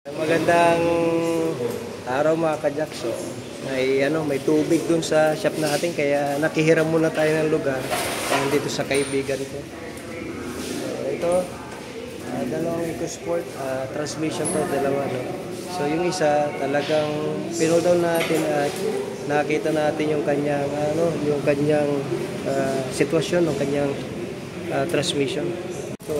Magandang araw mga kajakso. May tubig dun sa shop natin kaya nakihiram muna tayo ng lugar dito sa kaibigan ko. Ito, dalawang EcoSport transmission to, dalawa. So yung isa talagang pinull natin at nakita natin yung kanyang sitwasyon ng kanyang transmission. So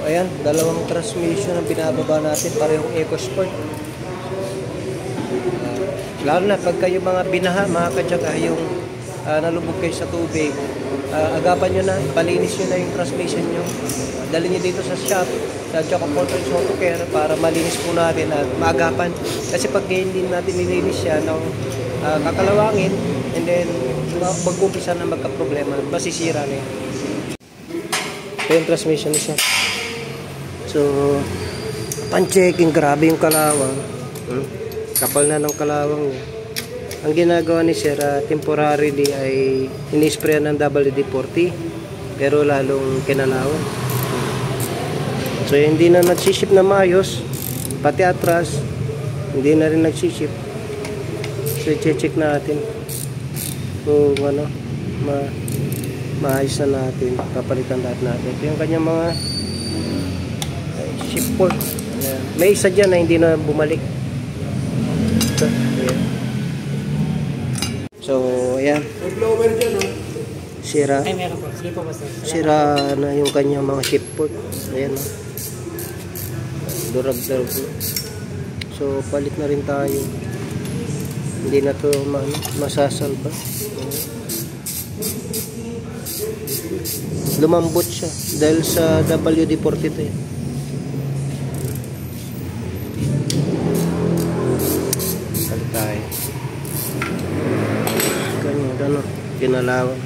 ayan, dalawang transmission ang binababa natin, parehong EcoSport. Lalo na pagka yung mga binaha, mga kadyaga, yung nalubog kayo sa tubig, agapan nyo na, palinis nyo na yung transmission nyo. Dali nyo dito sa shop, sa Choco Portals Auto Care, para malinis po natin at maagapan. Kasi pag hindi natin nilinis siya ng kakalawangin, and then mag-umpisa na magka-problema, masisira na yan. Ito yung transmission niya. So, pan-checking, grabe yung kalawang. Kapal na ng kalawang niya. Ang ginagawa ni Sir, temporarily ay inispray ng WD-40, pero lalong kinalawang. So, hindi na nagsiship na maayos, pati atras, hindi na rin nagsiship. So, i-check natin kung maayos na natin, papalitan lahat natin. Ito yung kanyang mga ship port. May isa dyan na hindi na bumalik. So, ayan. Sira. Sira na yung kanyang mga ship port. Ayan. Durag-durag. So, palit na rin tayo. Hindi na to masasalba. Lumambot siya dahil sa WD-40 to eh. Palit tayo. Ganyan, kinalawang.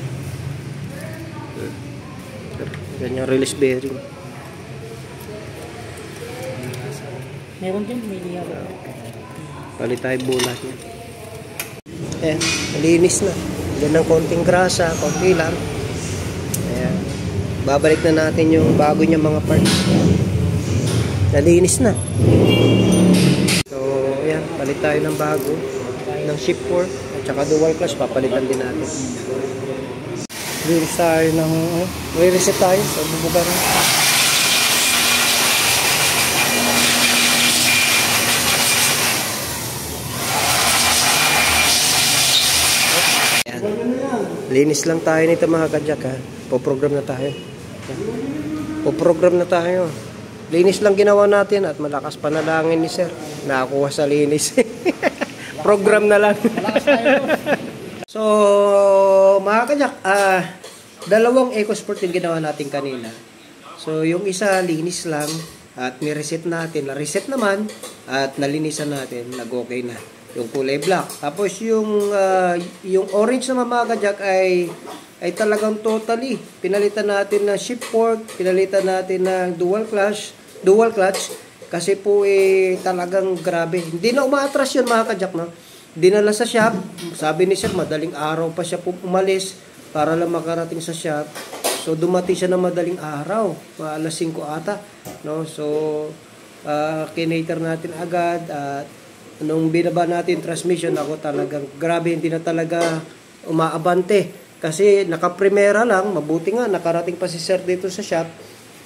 Ganyan, release bearing. Meron din, may liyaw. Palit tayo bulat niya. Malinis na. Ganang konting grasa, konti lang. Ayan. Babalik na natin yung bago niya mga parts. Nalinis na. So, ayan. Palit tayo ng bago. Ng ship port. At saka dual clutch. Papalitan din natin. Re-reset tayo ng... Re-reset tayo. So, bubuga rin. Linis lang tayo nito mga kadyak ha. Po-program na tayo. Po-program na tayo. Linis lang ginawa natin at malakas panalangin ni Sir. Nakakuha sa linis. Program na lang. So mga kadyak, dalawang EcoSport yung ginawa natin kanina. So yung isa linis lang at ni-reset natin. Na-reset naman at nalinisan natin. Nag-okay na. Yung kulay black. Tapos yung orange na mga kadyak ay talagang totally pinalitan natin ng ship port, pinalitan natin ng dual clutch kasi po talagang grabe. Hindi na umaatras yun mga kadyak, no? Dinala sa shop, sabi ni Sir madaling araw pa siya umalis para lang makarating sa shop. So dumating siya ng madaling araw, alas 5 ata, no? So kinater natin agad at nung binaba natin transmission, ako talagang grabe, hindi na talaga umaabante. Kasi naka-primera lang, mabuti nga, nakarating pa si Sir dito sa shop.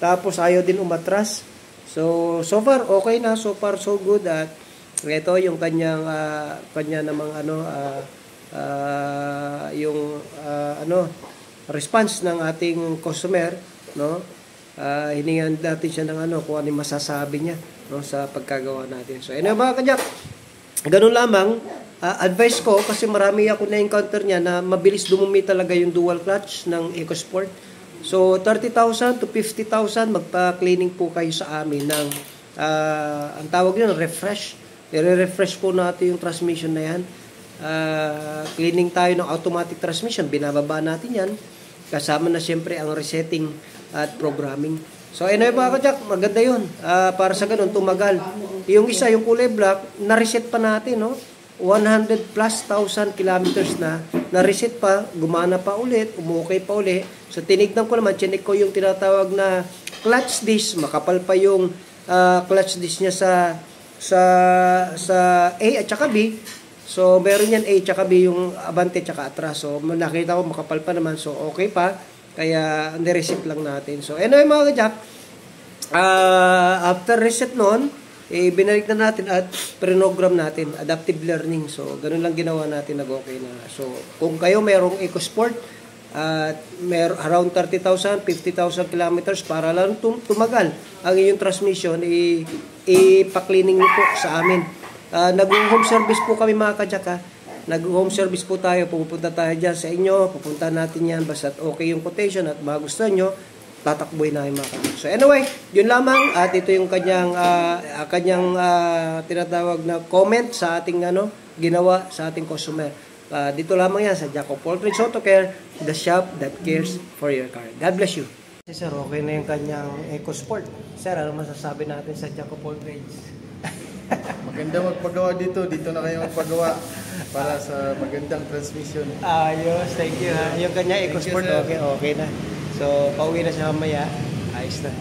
Tapos ayaw din umatras. So far, okay na. So far, so good. At ito yung kanya namang response ng ating customer, no? Hiningan natin siya ng kung ano yung masasabi niya, no, sa pagkagawa natin. So mga kadyak, ganun lamang, advice ko kasi marami ako na-encounter niya na mabilis dumumi talaga yung dual clutch ng EcoSport. So 30,000 to 50,000 magpa-cleaning po kayo sa amin ng ang tawag yun, refresh. I-refresh po natin yung transmission na yan. Cleaning tayo ng automatic transmission, binababa natin yan. Kasama na siyempre ang resetting at programming. So mga kadyak, maganda yun. Para sa ganun, tumagal. Yung isa, yung kulay black, na-reset pa natin, no? 100 plus thousand kilometers na reset pa, gumana pa ulit, umukay pa ulit. So tinignan ko naman, chinik ko yung tinatawag na clutch disc, makapal pa yung clutch disc niya sa sa A at saka B. So, meron yan A at saka B, yung abante at saka atras. So, nakita ko makapal pa naman. So, okay pa. Kaya, nireset lang natin. So, anyway mga ka-jack, after reset nun, binalik na natin at program natin, adaptive learning. So, ganun lang ginawa natin, nag-okay na. So, kung kayo mayroong EcoSport, at around 30,000, 50,000 kilometers para lang tumagal ang inyong transmission, ipa-cleaning nyo po sa amin. Nag-home service po kami mga ka-jack, ha. Nag-home service po tayo, pupunta tayo dyan sa inyo, pupunta natin yan, basta okay yung quotation at magustuhan nyo, tatakboy na yung mga ka-jack. So anyway, yun lamang, at ito yung kanyang tinatawag na comment sa ating ginawa sa ating customer. Dito lamang yan sa Jaco Paul Trades Auto Care, the shop that cares for your car. God bless you. Sir, okay na yung kanyang EcoSport. Sir, ano masasabi natin sa Jaco Paul Trades? Maganda magpagawa dito. Dito na kayo magpagawa para sa magandang transmission. Ayos, thank you ha. Yung kanya EcoSport, okay na. So, pauwi na siya mamaya. Ayos na.